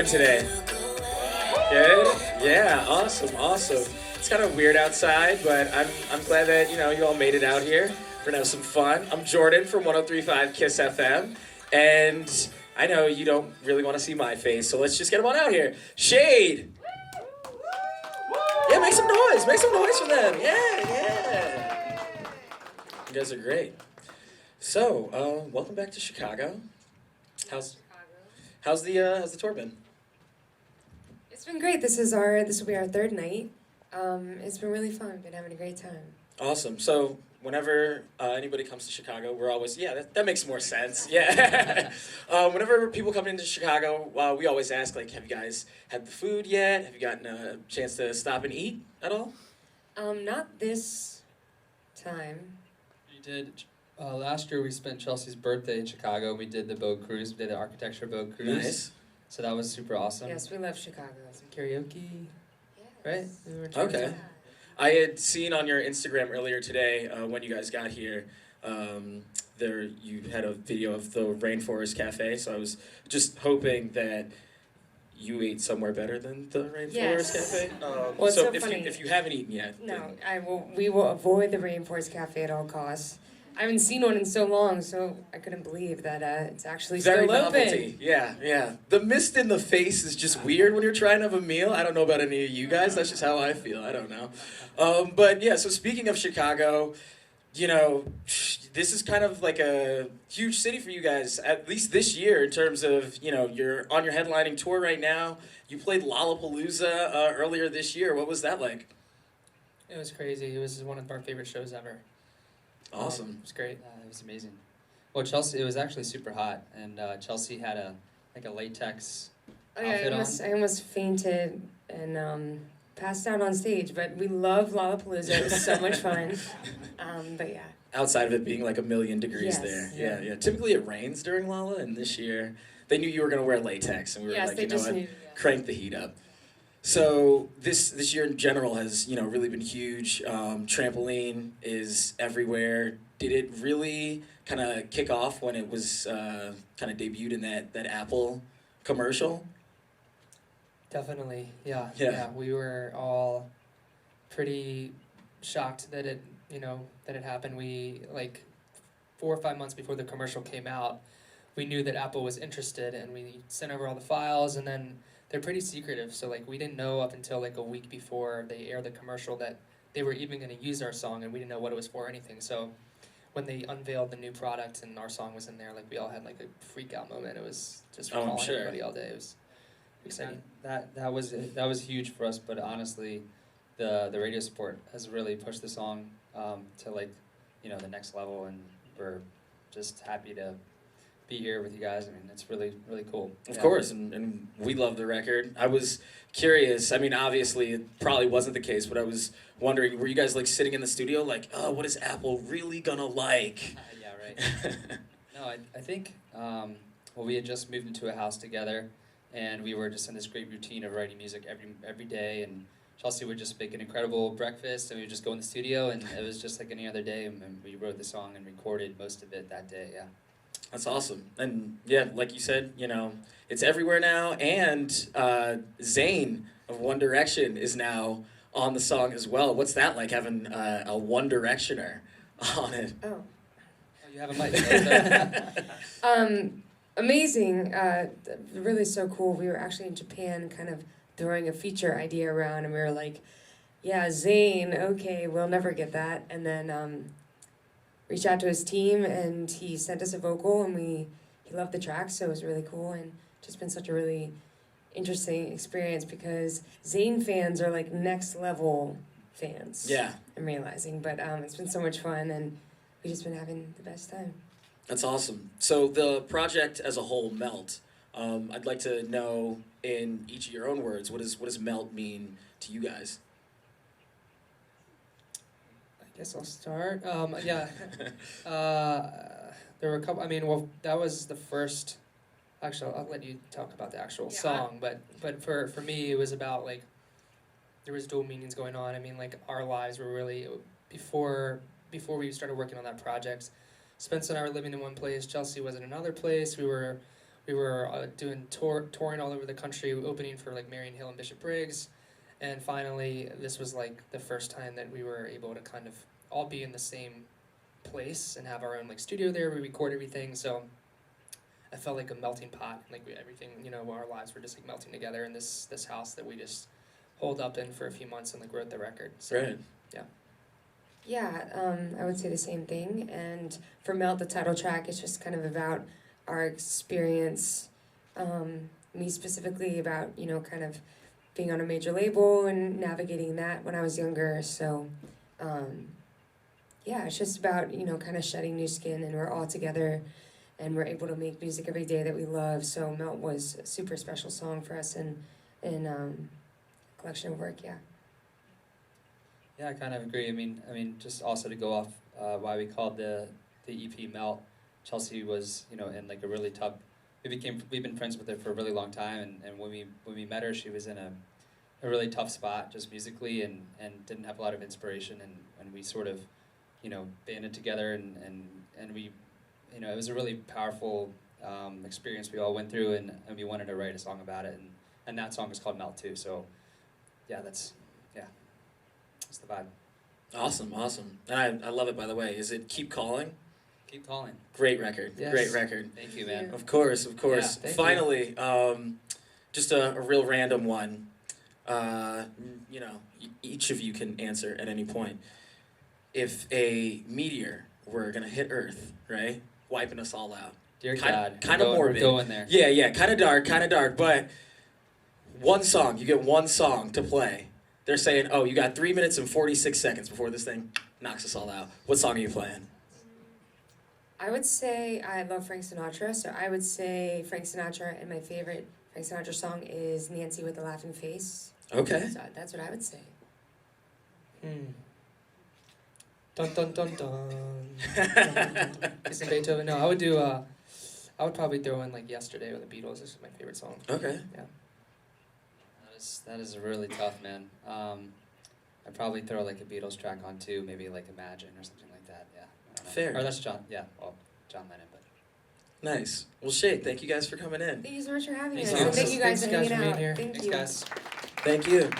doing today? Good? Yeah, awesome. It's kind of weird outside, but I'm glad that, you all made it out here. We're gonna have some fun. I'm Jordan from 103.5 KISS FM, and I know you don't really want to see my face, so let's just get them on out here. SHAED! Yeah, make some noise for them. Yeah. You guys are great. So, welcome back to Chicago. How's the tour been? It's been great. This will be our third night. It's been really fun. We've been having a great time. Awesome. So whenever anybody comes to Chicago, we're always, that makes more sense. Yeah. Whenever people come into Chicago, we always ask, like, have you guys had the food yet? Have you gotten a chance to stop and eat at all? Not this time. We did. Last year we spent Chelsea's birthday in Chicago. We did the boat cruise. We did the architecture boat cruise. Nice. So that was super awesome. Yes, we love Chicago. Some karaoke, Yes. right? We were Okay. I had seen on your Instagram earlier today when you guys got here, there you had a video of the Rainforest Cafe, so I was just hoping that you ate somewhere better than the Rainforest Yes. Cafe. Well, it's so if funny. you haven't eaten yet, No, then- we will avoid the Rainforest Cafe at all costs. I haven't seen one in so long, so I couldn't believe that it's actually very still open. novelty. Yeah. The mist in the face is just weird when you're trying to have a meal. I don't know about any of you guys. That's just how I feel. I don't know. But yeah, so speaking of Chicago, this is kind of like a huge city for you guys, at least this year, in terms of, you're on your headlining tour right now. You played Lollapalooza earlier this year. What was that like? It was crazy. It was one of our favorite shows ever. Awesome. It was great. It was amazing. Well, Chelsea, it was actually super hot, and Chelsea had a latex Oh, yeah, outfit on. I almost fainted and passed out on stage, but we love Lollapalooza. It was so much fun. But yeah. Outside of it being like 1,000,000 degrees Yes. there. Yeah. Typically it rains during Lolla, and this year they knew you were going to wear latex, and we were Yes, like, they you know just what, needed crank the heat up. So this year in general has, really been huge. Trampoline is everywhere. Did it really kind of kick off when it was kind of debuted in that Apple commercial? Definitely, yeah. Yeah. We were all pretty shocked that it happened. We 4 or 5 months before the commercial came out, we knew that Apple was interested, and we sent over all the files, and then they're pretty secretive, so we didn't know up until a week before they aired the commercial that they were even going to use our song, and we didn't know what it was for or anything. So when they unveiled the new product and our song was in there, we all had a freak out moment. It was just I'm calling sure. everybody all day. It was exciting. That was huge for us, but honestly, the radio support has really pushed the song to the next level, and we're just happy to be here with you guys. I mean, it's really, really cool. Of course, and we love the record. I was curious. I mean, obviously, it probably wasn't the case, but I was wondering, were you guys sitting in the studio what is Apple really gonna like? Yeah, right. No, I think, we had just moved into a house together, and we were just in this great routine of writing music every day, and Chelsea would just make an incredible breakfast, and we would just go in the studio, and it was just like any other day, and we wrote the song and recorded most of it that day, yeah. That's awesome. And yeah, like you said, it's everywhere now, and Zayn of One Direction is now on the song as well. What's that like, having a One Directioner on it? Oh. Oh, you have a mic. Amazing. Really so cool. We were actually in Japan kind of throwing a feature idea around, and we were like, yeah, Zayn, okay, we'll never get that. And then reached out to his team, and he sent us a vocal, and he loved the track, so it was really cool, and just been such a really interesting experience because Zayn fans are next level fans. Yeah. I'm realizing, but it's been so much fun, and we've just been having the best time. That's awesome. So the project as a whole, Melt, I'd like to know in each of your own words, what does Melt mean to you guys? I guess I'll start. Yeah. There were a couple. I mean, well, that was the first. Actually, I'll let you talk about the actual song. But for me, it was about there was dual meanings going on. I mean, our lives were really before we started working on that project. Spencer and I were living in one place. Chelsea was in another place. We were we were touring all over the country, opening for like Marion Hill and Bishop Briggs, and finally this was like the first time that we were able to kind of all be in the same place and have our own like studio there. We record everything, so I felt like a melting pot. Like everything, our lives were just like melting together in this house that we just holed up in for a few months and like wrote the record. So, Right. Yeah. Yeah, I would say the same thing. And for Melt, the title track, is just kind of about our experience, me specifically about, kind of being on a major label and navigating that when I was younger. So, yeah, it's just about, kind of shedding new skin, and we're all together and we're able to make music every day that we love. So Melt was a super special song for us and collection of work, yeah. Yeah, I kind of agree. I mean, just also to go off why we called the EP Melt. Chelsea was, in like a really tough. We've been friends with her for a really long time, and when we met her, she was in a really tough spot just musically, and didn't have a lot of inspiration, and we sort of, banded together, and we, it was a really powerful experience we all went through, and we wanted to write a song about it, and that song is called Melt too. So, yeah, that's the vibe. Awesome. And I love it, by the way. Is it Keep Calling? Keep calling. Great record. Yes. Great record. Thank you, man. Of course. Yeah, thank Finally, just a real random one. Each of you can answer at any point. If a meteor were gonna hit Earth, right, wiping us all out. Dear Kind God. of morbid. We're going there. Yeah, kind of dark, but one song, you get one song to play. They're saying, oh, you got 3 minutes and 46 seconds before this thing knocks us all out. What song are you playing? I would say I love Frank Sinatra, so I would say Frank Sinatra, and my favorite Frank Sinatra song is Nancy with a Laughing Face. Okay. So that's what I would say. Dun dun dun dun. Kissing Beethoven. No, I would probably throw in like Yesterday with the Beatles. This is my favorite song. Okay. Yeah. That is really tough, man. I'd probably throw like a Beatles track on too, maybe like Imagine or something like that. Yeah. I don't know. Fair. Or that's John. Yeah. Well, John Lennon, but. Nice. Well, Shade, thank you guys for coming in. Thank you so much for having Thanks, us. guys. And thank you guys Thanks, for guys, hanging for being out. here. Thank Thanks, you. guys. Thank you.